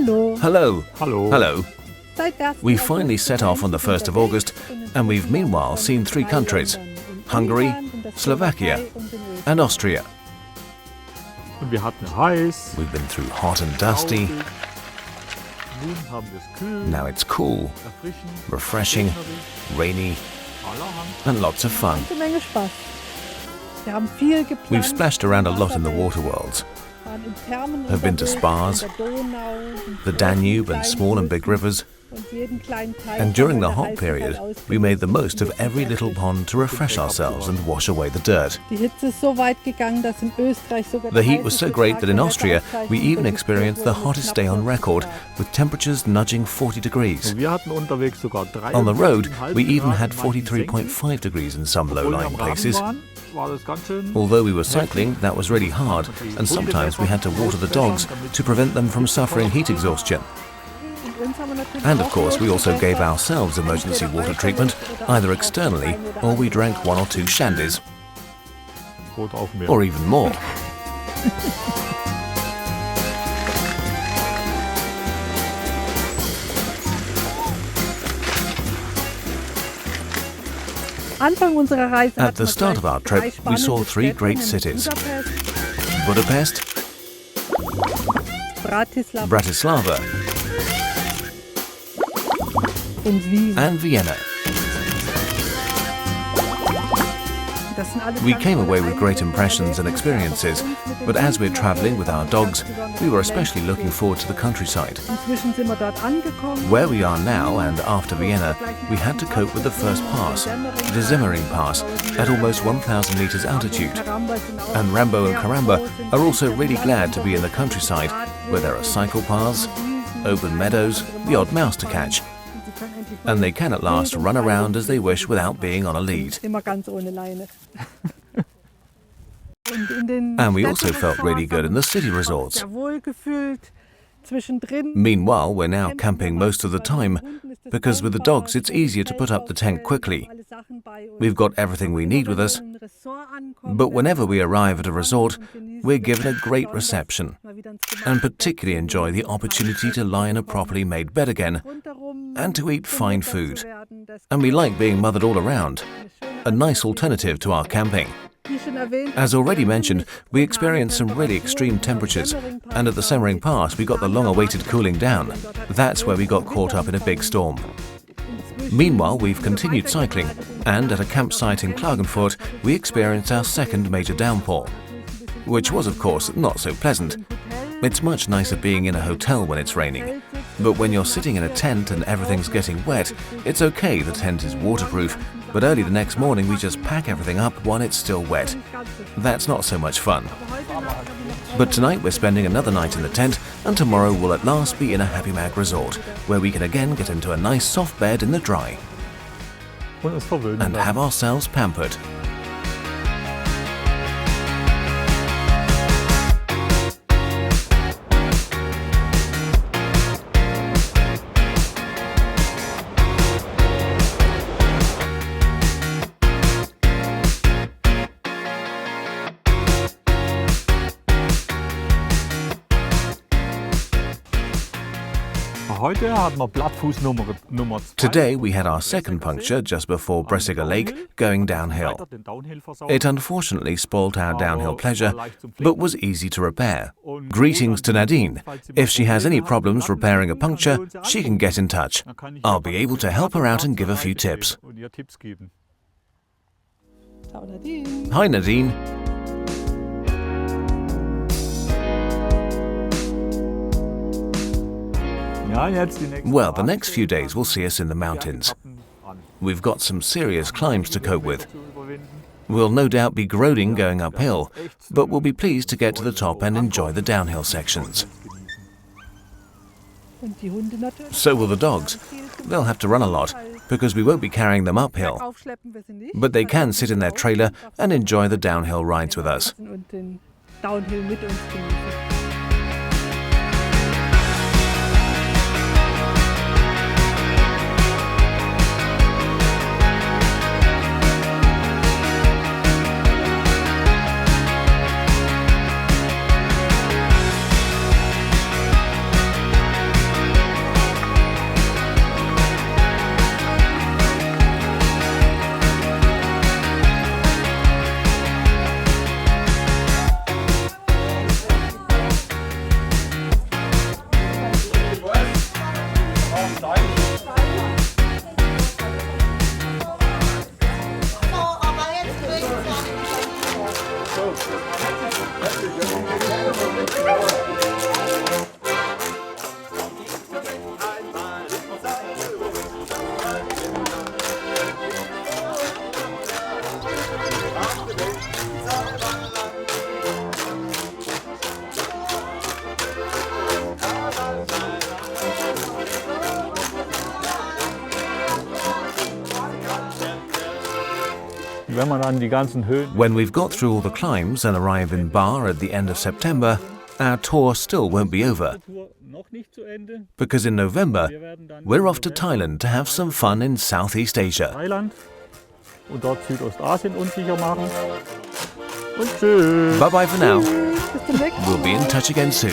Hallo. Hello. Hello. Hello. We finally set off on the 1st of August, and we've meanwhile seen 3 countries: Hungary, Slovakia, and Austria. Und wir hatten heiß. We've been through hot and dusty. Nun haben wir es kühl, Now it's cool, erfrischend, refreshing, rainy, allerhand. and lots of fun. Eine Menge Spaß. Wir haben viel geplant. We've splashed around a lot in the water worlds, waren in Thermen have been to unterwegs, spas, in der Donau, in the Danube and small and big rivers, und jeden kleinen Teich and during the haben wir hot heißen period, Fall we made the most of ausgenutzt. every little pond to refresh ourselves and wash away the dirt. Die Hitze ist so weit gegangen, dass in Österreich sogar The der heat was so heißeste great Tag that in der Austria, we Wetterauszeichnung even registriert experienced the wurde mit hottest knapp day on 40 record, Grad. with temperatures nudging 40 degrees. Und wir hatten unterwegs sogar 3. On the road, we even had 43.5 degrees in some low-lying places. War das ganz schön. Although we were cycling, that was really hard, and sometimes we had to water the dogs to prevent them from suffering heat exhaustion. And of course, we also gave ourselves emergency water treatment, either externally or we drank 1 or 2 shandies, Oder auch mehr. or even more. Anfang unserer Reise At hatten the wir start of gleich our 3 trip, we saw spannende 3 Städte, great nämlich cities: Budapest, Budapest, Bratislava Bratislava, und Wien. and Vienna. Das sind alles We ganz came tolle away with great Eindrücke, impressions and aber experiences, but as we're traveling with our dogs, we were especially looking forward to the countryside. Inzwischen sind wir dort angekommen. Where we are now, and after Vienna, we had to cope with the first pass, the Zimmermann Pass, at almost 1,000 meters altitude. And Rambo and Karamba are also really glad to be in the countryside, where there are cycle paths, open meadows, the odd mouse to catch, and they can at last run around as they wish without being on a lead. Immer ganz ohne Leine. And we also felt really good in the city resorts. Sehr wohlgefühlt. Zwischendrin. Meanwhile, we're now camping most of the time, because with the dogs it's easier to put up the tent quickly. We've got everything we need with us, but whenever we arrive at a resort, we're given a great reception, and particularly enjoy the opportunity to lie in a properly made bed again, and to eat fine food. And we like being mothered all around, a nice alternative to our camping. As already mentioned, we experienced some really extreme temperatures, and at the Zimmermann Pass we got the long-awaited cooling down. That's where we got caught up in a big storm. Meanwhile, we've continued cycling, and at a campsite in Klagenfurt we experienced our second major downpour, which was of course not so pleasant. It's much nicer being in a hotel when it's raining, but when you're sitting in a tent and everything's getting wet, it's okay, the tent is waterproof, but early the next morning we just pack everything up while it's still wet. That's not so much fun. But tonight we're spending another night in the tent, and tomorrow we'll at last be in a Hapimag resort, where we can again get into a nice soft bed in the dry Und uns verwöhnen and lassen. have ourselves pampered. Heute hatten wir Blattfuß Nummer 2. Today we had our second puncture just before Bressiger Lake, going downhill. It unfortunately spoilt our downhill pleasure, but was easy to repair. Greetings to Nadine. If she has any problems repairing a puncture, she can get in touch. I'll be able to help her out and give a few tips. Ciao, Nadine. Hi Nadine. Ja, jetzt die nächsten Well, the next few days will see us in the mountains. We've got some serious climbs to cope with. We'll no doubt be groaning going uphill, but we'll be pleased to get to the top and enjoy the downhill sections. Und die Hunde natürlich. So will the dogs. They'll have to run a lot, because we won't be carrying them uphill. Aufschleppen wir sie nicht. But they can sit in their trailer and enjoy the downhill rides with us. Und den Downhill mit uns genießen. Wenn man dann die ganzen Höhen... When we've got through all the climbs and arrive in Baar at the end of September, our tour still won't be over, Noch nicht zu Ende. because in November, we're off to Thailand to have some fun in Southeast Asia. Thailand und dort Südostasien unsicher machen. Und tschüss. Bye-bye for now. Bis zum nächsten Mal. We'll be in touch again soon.